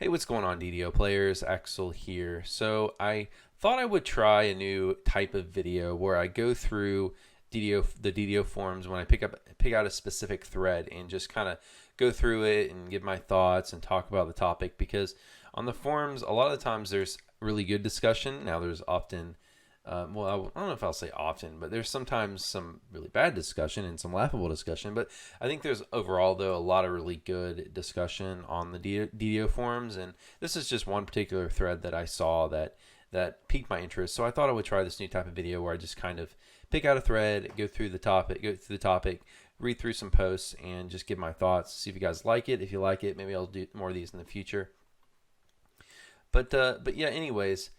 Hey, what's going on, DDO players? Axel here. So I thought I would try a new type of video where I go through the DDO forums when I pick out a specific thread and just kind of go through it and give my thoughts and talk about the topic, because on the forums a lot of the times there's really good discussion. Now there's often well, I don't know if I'll say often, but there's sometimes some really bad discussion and some laughable discussion. But I think there's overall, though, a lot of really good discussion on the DDO forums. And this is just one particular thread that I saw that piqued my interest. So I thought I would try this new type of video where I just kind of pick out a thread, go through the topic, read through some posts, and just give my thoughts. See if you guys like it. If you like it, maybe I'll do more of these in the future. But yeah, anyways.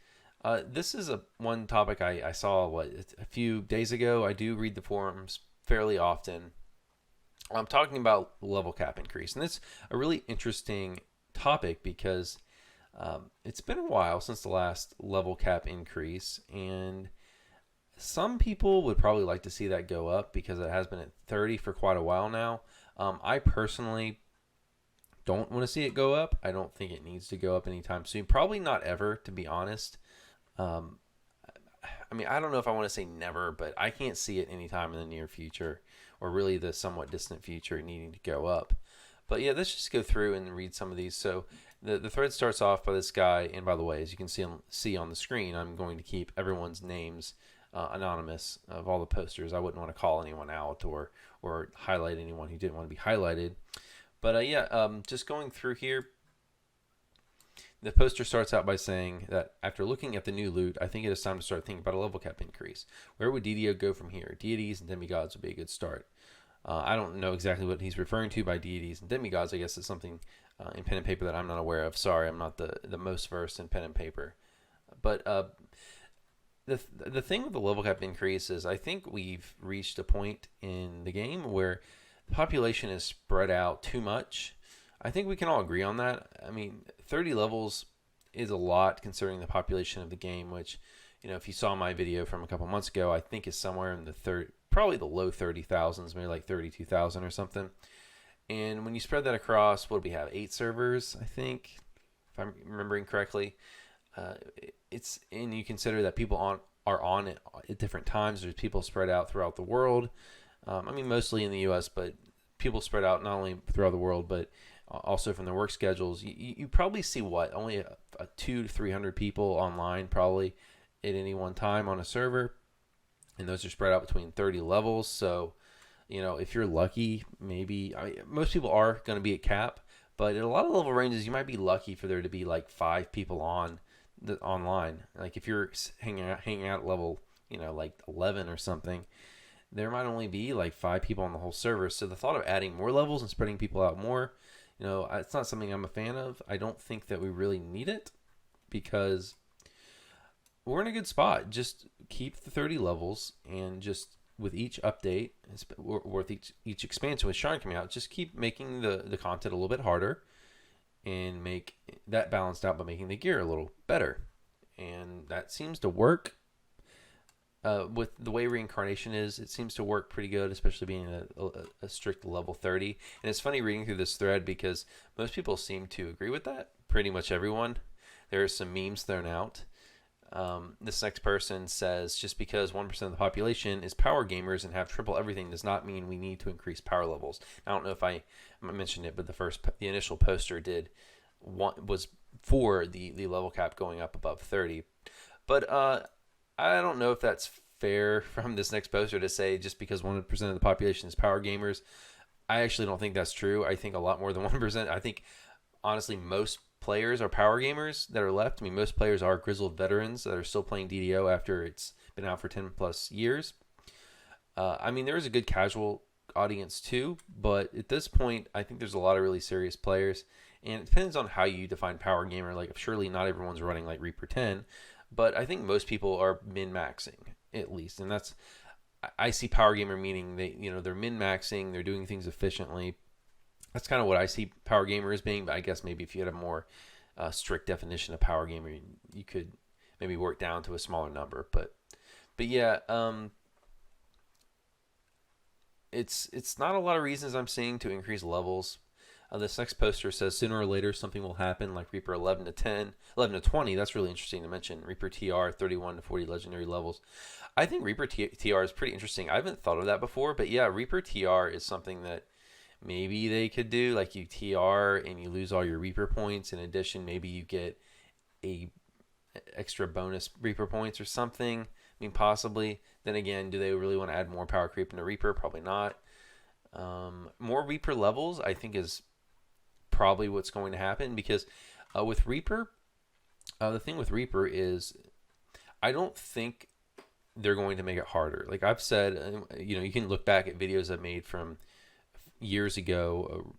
This is one topic I saw a few days ago. I do read the forums fairly often. I'm talking about level cap increase, and it's a really interesting topic because it's been a while since the last level cap increase, and some people would probably like to see that go up because it has been at 30 for quite a while now. I personally don't want to see it go up. I don't think it needs to go up anytime soon. Probably not ever, to be honest. Um, I mean, I don't know if I want to say never, but I can't see it anytime in the near future, or really the somewhat distant future, needing to go up. But yeah, let's just go through and read some of these. So the thread starts off by this guy, and by the way, as you can see on the screen, I'm going to keep everyone's names anonymous of all the posters. I wouldn't want to call anyone out or highlight anyone who didn't want to be highlighted. But just going through here. The poster starts out by saying that after looking at the new loot, I think it is time to start thinking about a level cap increase. Where would DDO go from here? Deities and demigods would be a good start. I don't know exactly what he's referring to by deities and demigods. I guess it's something in pen and paper that I'm not aware of. Sorry, I'm not the most versed in pen and paper. But the thing with the level cap increase is I think we've reached a point in the game where the population is spread out too much. I think we can all agree on that. I mean, 30 levels is a lot considering the population of the game, which, if you saw my video from a couple months ago, I think is somewhere in probably the low 30,000s, maybe like 32,000 or something. And when you spread that across, what do we have? 8 servers, I think, if I'm remembering correctly. And you consider that people are on it at different times. There's people spread out throughout the world. I mean, mostly in the U.S., but people spread out not only throughout the world, but also from their work schedules. You probably see only a 200 to 300 people online probably at any one time on a server, and those are spread out between 30 levels. So if you're lucky, maybe most people are going to be at cap, but at a lot of level ranges you might be lucky for there to be like 5 people online. Like if you're hanging out at level like 11 or something, there might only be like 5 people on the whole server. So the thought of adding more levels and spreading people out more, it's not something I'm a fan of. I don't think that we really need it because we're in a good spot. Just keep the 30 levels, and just with each update, or with each expansion with Shrine coming out, just keep making the content a little bit harder and make that balanced out by making the gear a little better. And that seems to work. With the way reincarnation is, it seems to work pretty good, especially being a strict level 30. And it's funny reading through this thread because most people seem to agree with that. Pretty much everyone. There are some memes thrown out. This next person says, just because 1% of the population is power gamers and have triple everything does not mean we need to increase power levels. I don't know if I mentioned it, but the initial poster was for the level cap going up above 30. But I don't know if that's fair from this next poster to say just because 1% of the population is power gamers. I actually don't think that's true. I think a lot more than 1%. I think, honestly, most players are power gamers that are left. I mean, most players are grizzled veterans that are still playing DDO after it's been out for 10 plus years. I mean, there is a good casual audience too, but at this point, I think there's a lot of really serious players. And it depends on how you define power gamer. Like, surely not everyone's running like Reaper 10. But I think most people are min-maxing, at least. And I see power gamer meaning they're min-maxing, they're doing things efficiently. That's kind of what I see power gamer as being. But I guess maybe if you had a more strict definition of power gamer, you could maybe work down to a smaller number. But yeah, it's not a lot of reasons I'm seeing to increase levels. This next poster says sooner or later something will happen, like Reaper 11 to 10, 11 to 20. That's really interesting to mention. Reaper TR 31 to 40 legendary levels. I think Reaper TR is pretty interesting. I haven't thought of that before, but yeah, Reaper TR is something that maybe they could do. Like you TR and you lose all your Reaper points. In addition, maybe you get a extra bonus Reaper points or something. I mean, possibly. Then again, do they really want to add more power creep into Reaper? Probably not. More Reaper levels, I think, is probably what's going to happen, because with Reaper, the thing with Reaper is I don't think they're going to make it harder. Like I've said, you can look back at videos I made from years ago,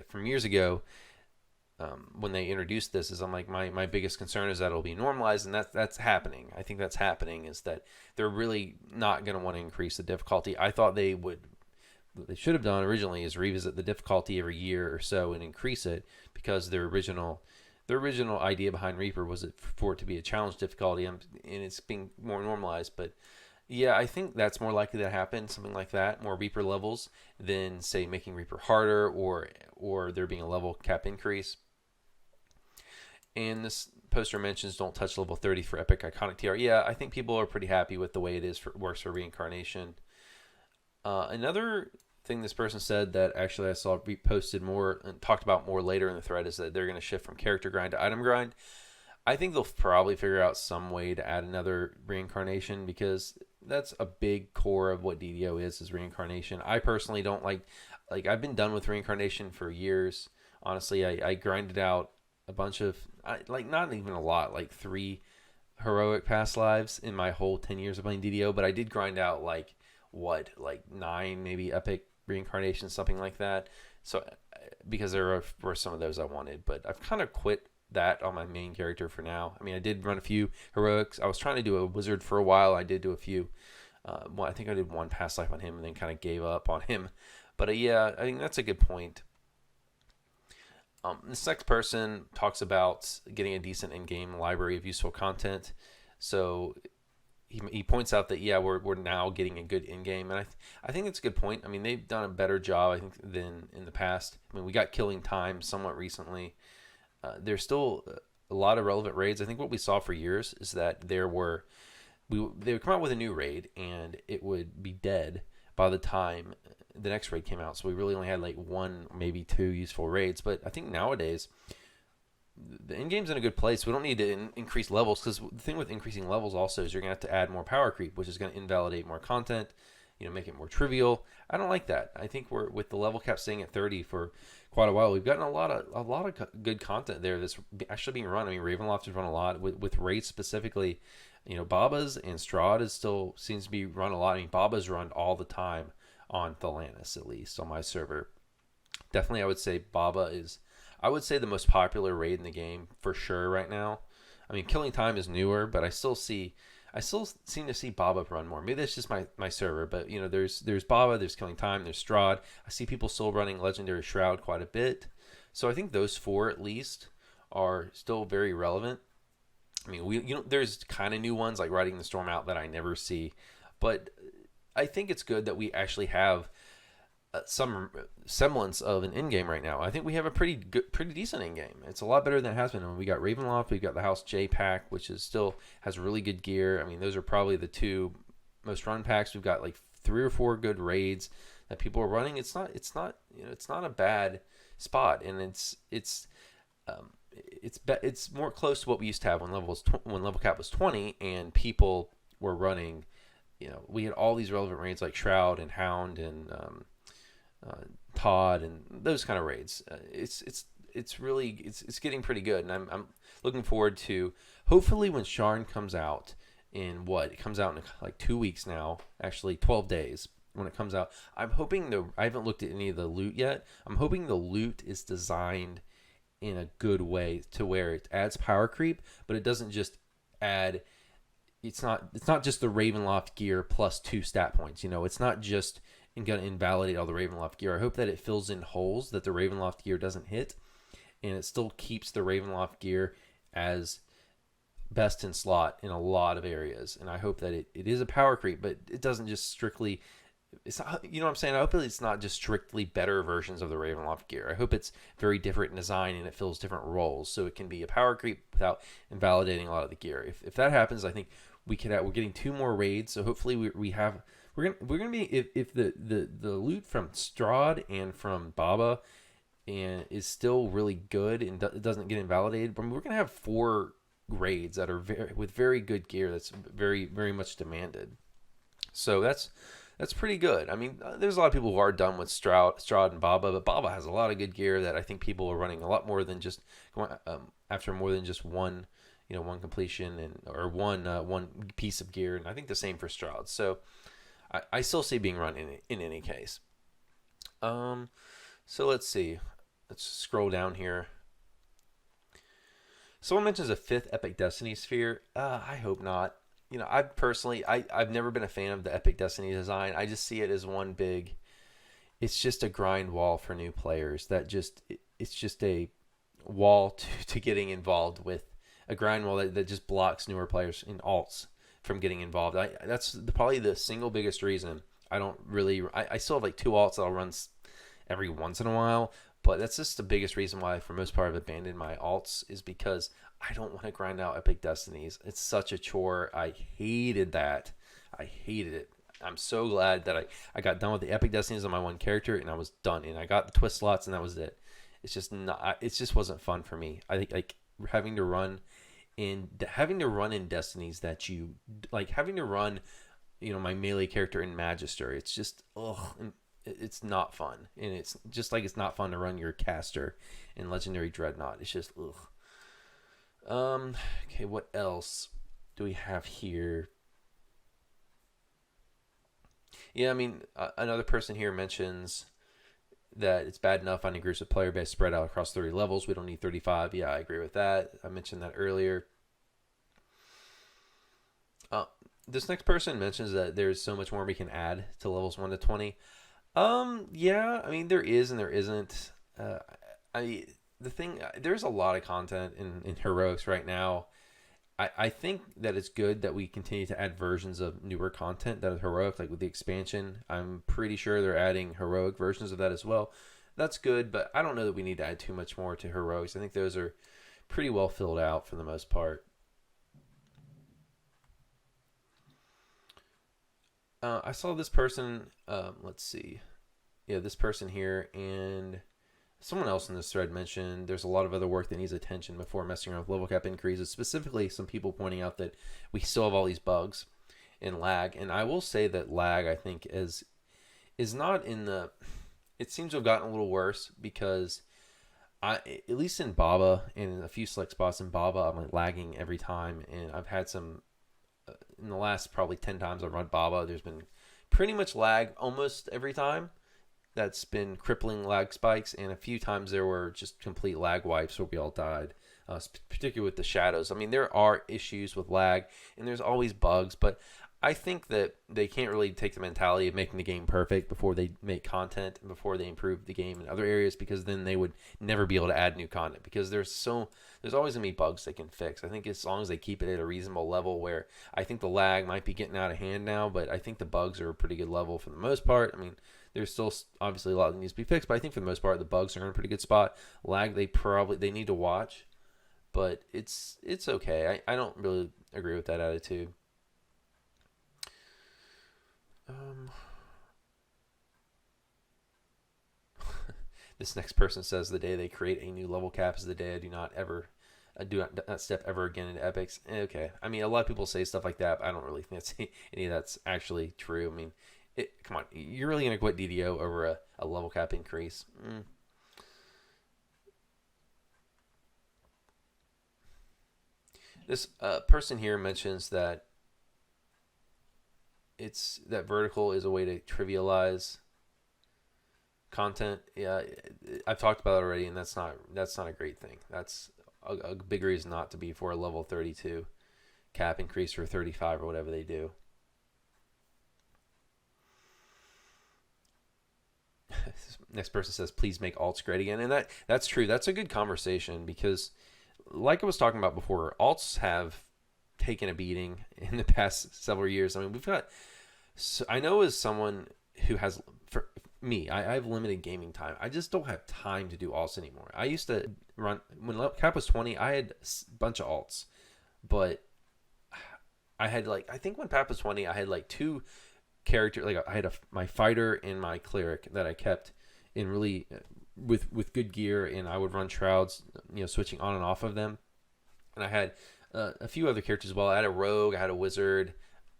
from years ago, when they introduced this. Is I'm like, my biggest concern is that it'll be normalized, and that's happening. I think that's happening, is that they're really not going to want to increase the difficulty. I thought what they should have done originally is revisit the difficulty every year or so and increase it, because their original idea behind Reaper was for it to be a challenge difficulty, and it's being more normalized. But yeah, I think that's more likely to happen, something like that, more Reaper levels, than say making Reaper harder or there being a level cap increase. And this poster mentions don't touch level 30 for epic iconic TR. Yeah, I think people are pretty happy with the way it works for reincarnation. Another thing this person said that actually I saw reposted more and talked about more later in the thread is that they're going to shift from character grind to item grind. I think they'll probably figure out some way to add another reincarnation, because that's a big core of what DDO is reincarnation. I personally don't like I've been done with reincarnation for years. Honestly, I grinded out a bunch of, not even a lot, like 3 heroic past lives in my whole 10 years of playing DDO, but I did grind out like 9 maybe epic reincarnations, something like that. So because there were some of those I wanted, but I've kind of quit that on my main character for now. I mean, I did run a few heroics. I was trying to do a wizard for a while. I did do a few. I think I did 1 past life on him and then kind of gave up on him. But yeah, I think that's a good point. This next person talks about getting a decent in-game library of useful content. So he points out that, yeah, we're now getting a good in-game, and I think that's a good point. I mean, they've done a better job, I think, than in the past. I mean, we got killing time somewhat recently. There's still a lot of relevant raids. I think what we saw for years is that they would come out with a new raid, and it would be dead by the time the next raid came out. So we really only had like 1, maybe 2 useful raids. But I think nowadays the in-game's in a good place. We don't need to increase levels, because the thing with increasing levels also is you're going to have to add more power creep, which is going to invalidate more content, make it more trivial. I don't like that. I think we're, with the level cap staying at 30 for quite a while, we've gotten a lot of good content there that's actually being run. I mean, Ravenloft has run a lot with raids specifically. Baba's and Strahd still seems to be run a lot. I mean, Baba's run all the time on Thelanis, at least on my server. Definitely, I would say Baba is, the most popular raid in the game for sure right now. I mean, Killing Time is newer, but I still seem to see Baba run more. Maybe that's just my server, but there's Baba, there's Killing Time, there's Strahd. I see people still running Legendary Shroud quite a bit. So I think those 4 at least are still very relevant. I mean, there's kind of new ones like Riding the Storm Out that I never see, but I think it's good that we actually have some semblance of an in-game right now. I think we have a pretty decent in-game. It's a lot better than it has been. I mean, we got Ravenloft, we've got the House J pack, which still has really good gear. I mean, those are probably the 2 most run packs. We've got like 3 or 4 good raids that people are running. It's not a bad spot, and it's more close to what we used to have when level cap was 20 and people were running. We had all these relevant raids like Shroud and Hound and Todd and those kind of raids. It's really getting pretty good, and I'm looking forward to, hopefully when Sharn comes out it comes out in like 2 weeks now, actually 12 days when it comes out. I'm hoping I haven't looked at any of the loot yet. I'm hoping the loot is designed in a good way to where it adds power creep, but it doesn't just add. It's not just the Ravenloft gear plus 2 stat points. It's not just going to invalidate all the Ravenloft gear. I hope that it fills in holes that the Ravenloft gear doesn't hit, and it still keeps the Ravenloft gear as best in slot in a lot of areas. And I hope that it is a power creep, but it doesn't just strictly it's not, you know what I'm saying? I hope it's not just strictly better versions of the Ravenloft gear. I hope it's very different in design and it fills different roles, so it can be a power creep without invalidating a lot of the gear. If that happens, I think we're getting 2 more raids, so hopefully we have we're gonna be if the loot from Strahd and from Baba and is still really good and doesn't get invalidated, but we're gonna have 4 raids that are with very good gear that's very much demanded. So that's pretty good. I mean, there's a lot of people who are done with Strahd and Baba, but Baba has a lot of good gear that I think people are running a lot more than just going after more than just one, one completion or one piece of gear, and I think the same for Strahd. So I still see being run in any case. So let's see. Let's scroll down here. Someone mentions a 5th Epic Destiny sphere. I hope not. I've never been a fan of the Epic Destiny design. I just see it as one big, it's just a grind wall for new players. It's just a wall to getting involved with, a grind wall that just blocks newer players in alts from getting involved. That's probably the single biggest reason I still have like 2 alts that I'll run every once in a while, but that's just the biggest reason why for most part I've abandoned my alts, is because I don't want to grind out Epic Destinies. It's such a chore. I hated that. I hated it. I'm so glad that I got done with the Epic Destinies on my one character and I was done. And I got the twist slots and that was it. It's just not. It just wasn't fun for me. I think like having to run in Destinies that you like, having to run, my melee character in Magister. It's just it's not fun, and it's just like it's not fun to run your caster in Legendary Dreadnought. It's just ugh. Okay, what else do we have here? Yeah, I mean, another person here mentions that it's bad enough finding groups of player base spread out across 30 levels. We don't need 35. Yeah, I agree with that. I mentioned that earlier. This next person mentions that there's so much more we can add to levels 1 to 20. Yeah, I mean, there is and there isn't. There's a lot of content in Heroics right now. I think that it's good that we continue to add versions of newer content that is Heroic, like with the expansion. I'm pretty sure they're adding Heroic versions of that as well. That's good, but I don't know that we need to add too much more to Heroics. I think those are pretty well filled out for the most part. I saw this person, let's see. Yeah, this person here, and someone else in this thread mentioned there's a lot of other work that needs attention before messing around with level cap increases. Specifically, some people pointing out that we still have all these bugs and lag. And I will say that lag, I think, is not in the... It seems to have gotten a little worse because at least in Baba and in a few select spots in Baba, I'm like lagging every time. And I've had some... in the last probably 10 times I've run Baba, there's been pretty much lag almost every time. That's been crippling lag spikes, and a few times there were just complete lag wipes where we all died, particularly with the shadows. I mean, there are issues with lag, and there's always bugs, but I think that they can't really take the mentality of making the game perfect before they make content and before they improve the game in other areas, because then they would never be able to add new content, because there's always going to be bugs they can fix. I think as long as they keep it at a reasonable level, where I think the lag might be getting out of hand now, but I think the bugs are a pretty good level for the most part. I mean, there's still obviously a lot that needs to be fixed, but I think for the most part the bugs are in a pretty good spot. Lag, they need to watch, but it's okay. I don't really agree with that attitude. This next person says the day they create a new level cap is the day I do not step ever again into epics. Okay, I mean, a lot of people say stuff like that, but I don't really think any of that's actually true. I mean, come on, you're really gonna quit DDO over a level cap increase? This person here mentions that that vertical is a way to trivialize content. Yeah, I've talked about it already, and that's not a great thing. That's a big reason not to be for a level 32 cap increase or 35 or whatever they do. Next person says, please make alts great again. And that's true. That's a good conversation, because like I was talking about before, alts have taken a beating in the past several years. I mean, I know as someone who has for me, I have limited gaming time. I just don't have time to do alts anymore. I used to run when cap was 20. I had a bunch of alts, but I had like I think when cap was 20, I had like two character like I had my fighter and my cleric that I kept in really with good gear, and I would run shrouds, switching on and off of them. And I had a few other characters as well. I had a rogue, I had a wizard.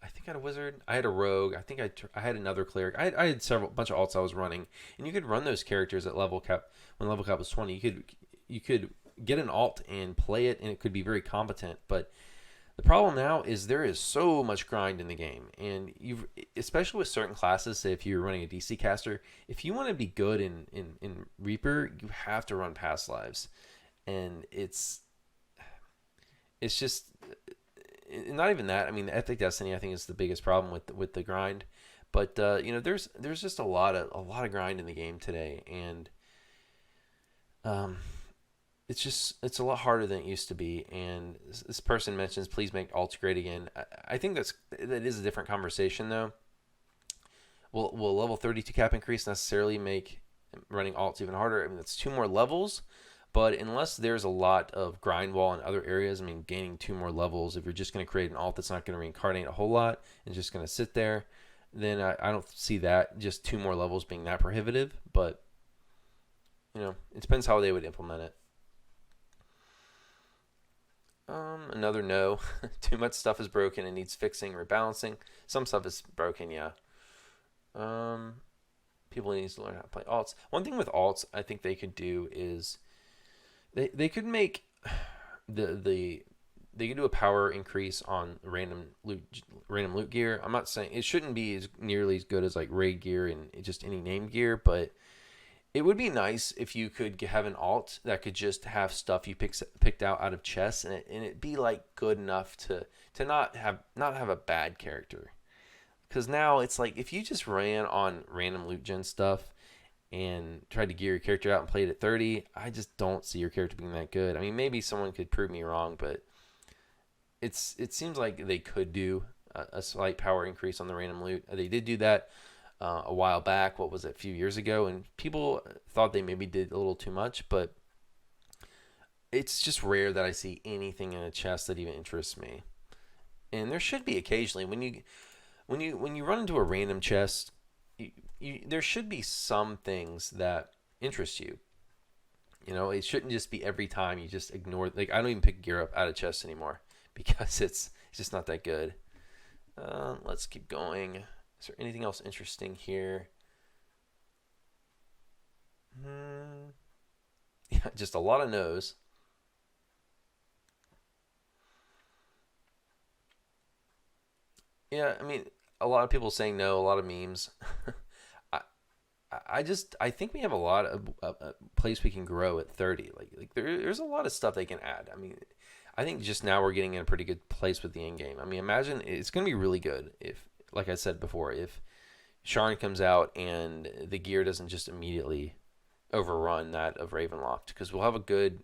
I think I had a wizard. I had a rogue. I think I had another cleric. I had bunch of alts I was running, and you could run those characters at level cap when level cap was 20. You could get an alt and play it, and it could be very competent. But the problem now is there is so much grind in the game, and especially with certain classes. Say if you're running a DC caster, if you want to be good in Reaper, you have to run past lives, and it's just not even that. I mean, the Epic Destiny I think is the biggest problem with the grind, but there's just a lot of grind in the game today, and it's a lot harder than it used to be. And this person mentions, please make alts great again. I think that is a different conversation though. Will level 32 cap increase necessarily make running alts even harder? I mean, that's 2 more levels. But unless there's a lot of grind wall in other areas, I mean, gaining 2 more levels, if you're just going to create an alt that's not going to reincarnate a whole lot and just going to sit there, then I don't see that just 2 more levels being that prohibitive. But, it depends how they would implement it. Another no. Too much stuff is broken and needs fixing, rebalancing. Some stuff is broken, yeah. People need to learn how to play alts. One thing with alts I think they could do is They could make they could do a power increase on random loot gear. I'm not saying it shouldn't be nearly as good as like raid gear and just any name gear, but it would be nice if you could have an alt that could just have stuff you picked out of chests, and it be like good enough to not have a bad character. Because now it's like if you just ran on random loot gen stuff and tried to gear your character out and played at 30, I just don't see your character being that good. I mean, maybe someone could prove me wrong, but it seems like they could do a slight power increase on the random loot. They did do that a while back. What was it, a few years ago? And people thought they maybe did a little too much, but it's just rare that I see anything in a chest that even interests me. And there should be occasionally when you run into a random chest, there should be some things that interest you. It shouldn't just be every time you just ignore. Like I don't even pick gear up out of chests anymore because it's just not that good. Let's keep going. Is there anything else interesting here? Yeah, just a lot of no's. Yeah, I mean, a lot of people saying no, a lot of memes. I think we have a lot of place we can grow at 30. Like there's a lot of stuff they can add. I mean, I think just now we're getting in a pretty good place with the end game. I mean, imagine it's going to be really good if, like I said before, if Sharn comes out and the gear doesn't just immediately overrun that of Ravenloft, because we'll have a good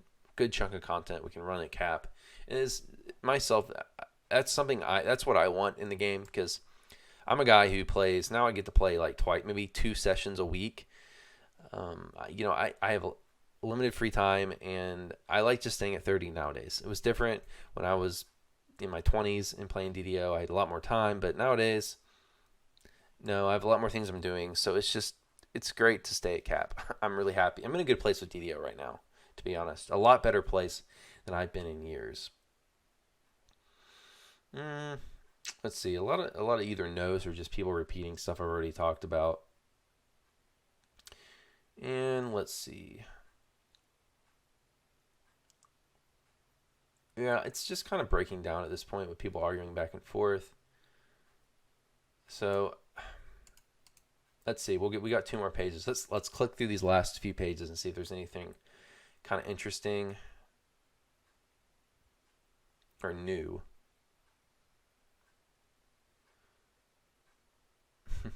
chunk of content we can run at cap. And as myself, that's what I want in the game, because I'm a guy who plays, now I get to play like twice, maybe 2 sessions a week. I have limited free time, and I like just staying at 30 nowadays. It was different when I was in my 20s and playing DDO. I had a lot more time, but nowadays, no, I have a lot more things I'm doing. So it's great to stay at cap. I'm really happy. I'm in a good place with DDO right now, to be honest. A lot better place than I've been in years. Let's see. A lot of either no's or just people repeating stuff I've already talked about. And let's see. Yeah, it's just kind of breaking down at this point with people arguing back and forth. So let's see. We got 2 more pages. Let's click through these last few pages and see if there's anything kind of interesting or new.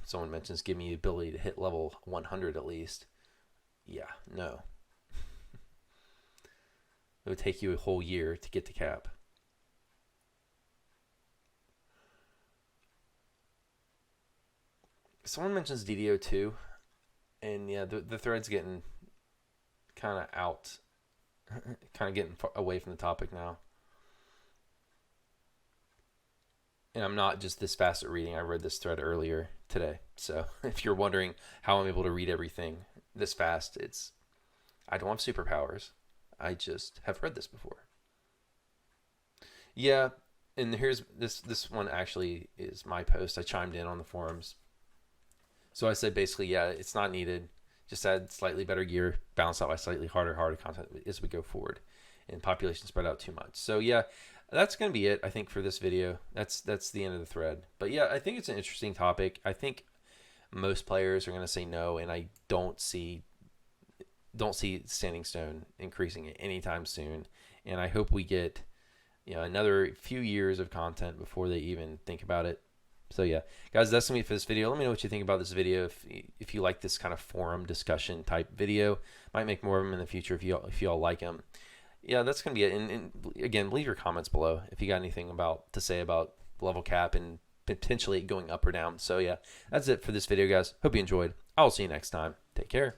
Someone mentions give me the ability to hit level 100 at least. Yeah, no. It would take you a whole year to get to cap. someone mentions DDO2, and yeah, the thread's getting kind of out, kind of getting away from the topic now. And I'm not just this fast at reading. I read this thread earlier today. So if you're wondering how I'm able to read everything this fast, I don't have superpowers. I just have read this before. Yeah, and here's this one actually is my post. I chimed in on the forums. So I said basically, yeah, it's not needed. Just add slightly better gear, balance out by slightly harder content as we go forward, and population spread out too much. So yeah, that's going to be it, I think, for this video. That's the end of the thread. But yeah, I think it's an interesting topic. I think most players are going to say no, and I don't see Standing Stone increasing it anytime soon. And I hope we get another few years of content before they even think about it. So yeah, guys, that's gonna be it for this video. Let me know what you think about this video. If you like this kind of forum discussion type video, might make more of them in the future if you all like them. Yeah, that's gonna be it. And again, leave your comments below if you got anything to say about level cap and potentially going up or down. So yeah, that's it for this video, guys. Hope you enjoyed. I'll see you next time. Take care.